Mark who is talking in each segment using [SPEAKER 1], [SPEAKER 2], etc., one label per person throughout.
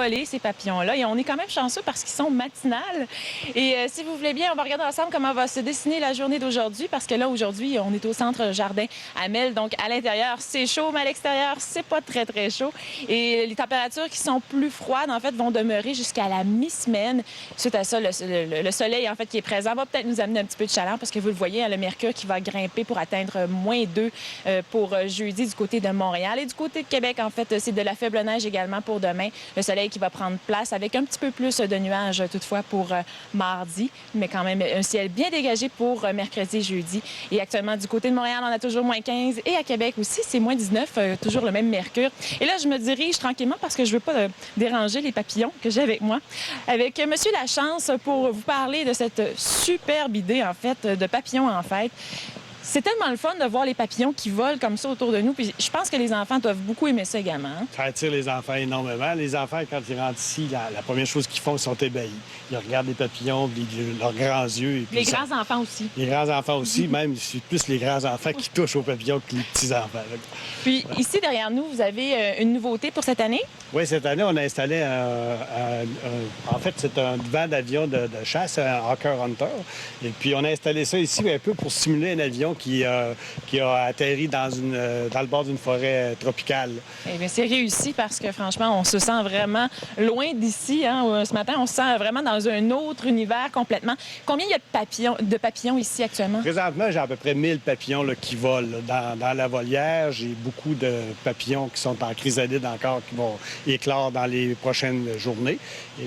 [SPEAKER 1] voler ces papillons-là. Et on est quand même chanceux parce qu'ils sont matinales. Et si vous voulez bien, on va regarder ensemble comment va se dessiner la journée d'aujourd'hui. Parce que là, aujourd'hui, on est au centre jardin à Mel. Donc, à l'intérieur, c'est chaud, mais à l'extérieur, c'est pas très, très chaud. Et les températures qui sont plus froides, en fait, vont demeurer jusqu'à la mi-semaine. Suite à ça, le soleil, en fait, qui est présent, va peut-être nous amener un petit peu de chaleur parce que vous le voyez, hein, le mercure qui va grimper pour atteindre -2 pour jeudi du côté de Montréal. Et du côté de Québec, en fait, c'est de la faible neige également pour demain. Le soleil qui va prendre place avec un petit peu plus de nuages toutefois pour mardi, mais quand même un ciel bien dégagé pour mercredi et jeudi. Et actuellement, du côté de Montréal, on a toujours -15 et à Québec aussi, c'est -19, toujours le même mercure. Et là, je me dirige tranquillement parce que je ne veux pas déranger les papillons que j'ai avec moi, avec Monsieur Lachance pour vous parler de cette superbe idée, en fait, de papillons en fête. C'est tellement le fun de voir les papillons qui volent comme ça autour de nous. Puis je pense que les enfants doivent beaucoup aimer ça également. Hein?
[SPEAKER 2] Ça attire les enfants énormément. Les enfants, quand ils rentrent ici, la première chose qu'ils font, ils sont ébahis. Ils regardent les papillons, leurs grands yeux. Et puis
[SPEAKER 1] les grands-enfants aussi.
[SPEAKER 2] Les grands-enfants aussi, même, c'est plus les grands-enfants qui touchent aux papillons que les petits-enfants.
[SPEAKER 1] Puis ici, derrière nous, vous avez une nouveauté pour cette année?
[SPEAKER 2] Oui, cette année, on a installé en fait, c'est un vent d'avion de chasse, un Hawker Hunter. Et puis, on a installé ça ici un peu pour simuler un avion qui a atterri dans le bord d'une forêt tropicale.
[SPEAKER 1] Eh bien, c'est réussi parce que, franchement, on se sent vraiment loin d'ici. Hein? Ce matin, on se sent vraiment dans un autre univers complètement. Combien il y a de papillons ici actuellement?
[SPEAKER 2] Présentement, j'ai à peu près 1000 papillons là, qui volent dans la volière. J'ai beaucoup de papillons qui sont en chrysalide encore, qui vont éclore dans les prochaines journées.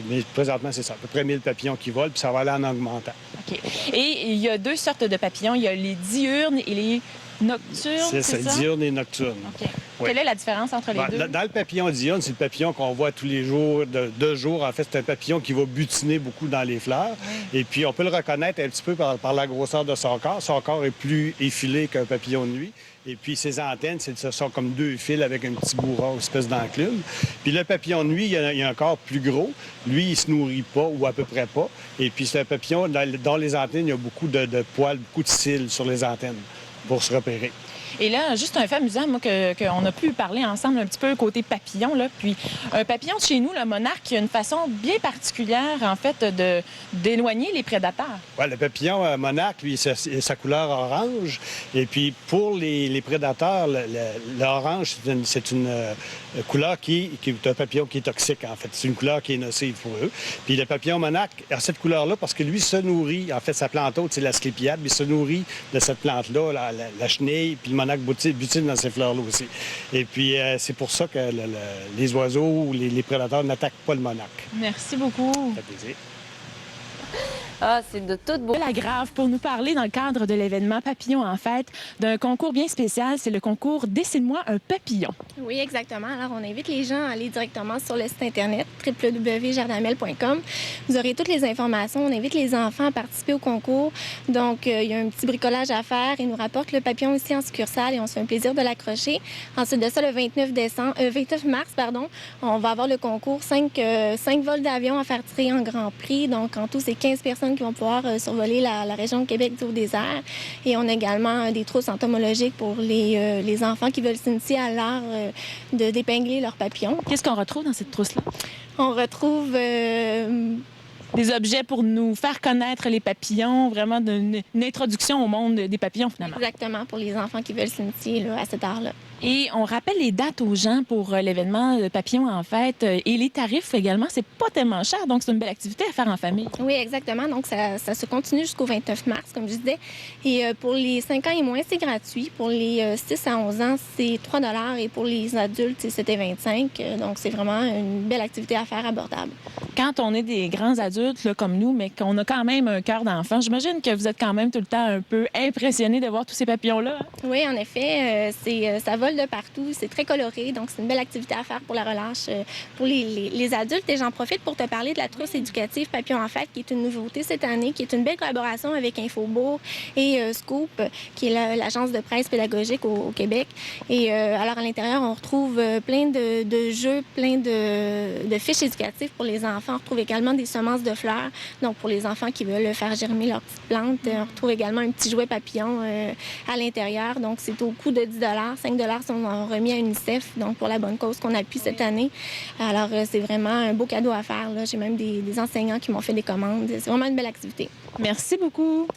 [SPEAKER 2] Mais présentement, c'est ça, à peu près 1000 papillons qui volent, puis ça va aller en augmentant.
[SPEAKER 1] OK. Et il y a deux sortes de papillons. Il y a les diurnes et les nocturnes,
[SPEAKER 2] c'est ça? Diurne et nocturne.
[SPEAKER 1] OK. Oui. Quelle est la différence entre les deux?
[SPEAKER 2] Dans le papillon diurne, c'est le papillon qu'on voit tous les jours, de jour. En fait, c'est un papillon qui va butiner beaucoup dans les fleurs. Oui. Et puis, on peut le reconnaître un petit peu par la grosseur de son corps. Son corps est plus effilé qu'un papillon de nuit. Et puis, ses antennes, ce sont comme deux fils avec un petit bourron, une espèce d'enclume. Puis le papillon de nuit, il a un corps plus gros. Lui, il se nourrit pas ou à peu près pas. Et puis, c'est un papillon dans les antennes, il y a beaucoup de poils, beaucoup de cils sur les antennes pour se repérer.
[SPEAKER 1] Et là, juste un fait amusant, moi, qu'on a pu parler ensemble un petit peu côté papillon. Là. Puis, un papillon de chez nous, le monarque, a une façon bien particulière, en fait, d'éloigner les prédateurs.
[SPEAKER 2] Oui, le papillon monarque, lui, sa couleur orange. Et puis, pour les prédateurs, l'orange, c'est une couleur qui est un papillon qui est toxique, en fait. C'est une couleur qui est nocive pour eux. Puis, le papillon monarque a cette couleur-là parce que lui se nourrit, en fait, sa plante hôte, c'est la sclépiade, mais il se nourrit de cette plante-là, la chenille, puis le monarque butine dans ces fleurs-là aussi. Et puis, c'est pour ça que les oiseaux ou les prédateurs n'attaquent pas le monarque.
[SPEAKER 1] Merci beaucoup.
[SPEAKER 2] Ça fait plaisir.
[SPEAKER 3] Ah, c'est de toute beauté.
[SPEAKER 1] La Grave pour nous parler dans le cadre de l'événement Papillon en fête d'un concours bien spécial. C'est le concours Dessine-moi un papillon.
[SPEAKER 4] Oui, exactement. Alors, on invite les gens à aller directement sur le site Internet www.jardinamel.com. Vous aurez toutes les informations. On invite les enfants à participer au concours. Donc, il y a un petit bricolage à faire. Ils nous rapportent le papillon ici en succursale et on se fait un plaisir de l'accrocher. Ensuite de ça, le 29 mars, on va avoir le concours 5 vols d'avion à faire tirer en Grand Prix. Donc, en tout, c'est 15 personnes qui vont pouvoir survoler la région de Québec du Haut-Désert. Et on a également des trousses entomologiques pour les enfants qui veulent s'initier à l'art de d'épingler leurs papillons.
[SPEAKER 1] Qu'est-ce qu'on retrouve dans cette trousse-là?
[SPEAKER 4] On retrouve
[SPEAKER 1] des objets pour nous faire connaître les papillons, vraiment une introduction au monde des papillons, finalement.
[SPEAKER 4] Exactement, pour les enfants qui veulent s'initier à cet art-là.
[SPEAKER 1] Et on rappelle les dates aux gens pour l'événement Papillon en fête. Et les tarifs également, c'est pas tellement cher, donc c'est une belle activité à faire en famille.
[SPEAKER 4] Oui, exactement. Donc, ça se continue jusqu'au 29 mars, comme je disais. Et pour les 5 ans et moins, c'est gratuit. Pour les 6 à 11 ans, c'est 3 $ et pour les adultes, c'était 25 Donc, c'est vraiment une belle activité à faire abordable.
[SPEAKER 1] Quand on est des grands adultes là, comme nous, mais qu'on a quand même un cœur d'enfant, j'imagine que vous êtes quand même tout le temps un peu impressionné de voir tous ces papillons-là. Hein?
[SPEAKER 4] Oui, en effet, ça vole de partout, c'est très coloré, donc c'est une belle activité à faire pour la relâche pour les adultes. Et j'en profite pour te parler de la trousse éducative Papillon en fête, qui est une nouveauté cette année, qui est une belle collaboration avec Infobourg et Scoop, qui est l'agence de presse pédagogique au Québec. Et alors, à l'intérieur, on retrouve plein de jeux, plein de fiches éducatives pour les enfants. On retrouve également des semences de fleurs, donc pour les enfants qui veulent faire germer leurs petites plantes. On retrouve également un petit jouet papillon à l'intérieur, donc c'est au coût de 10 $. 5 $ sont remis à UNICEF, donc pour la bonne cause qu'on appuie cette année. Alors, c'est vraiment un beau cadeau à faire, là. J'ai même des enseignants qui m'ont fait des commandes. C'est vraiment une belle activité.
[SPEAKER 1] Merci beaucoup.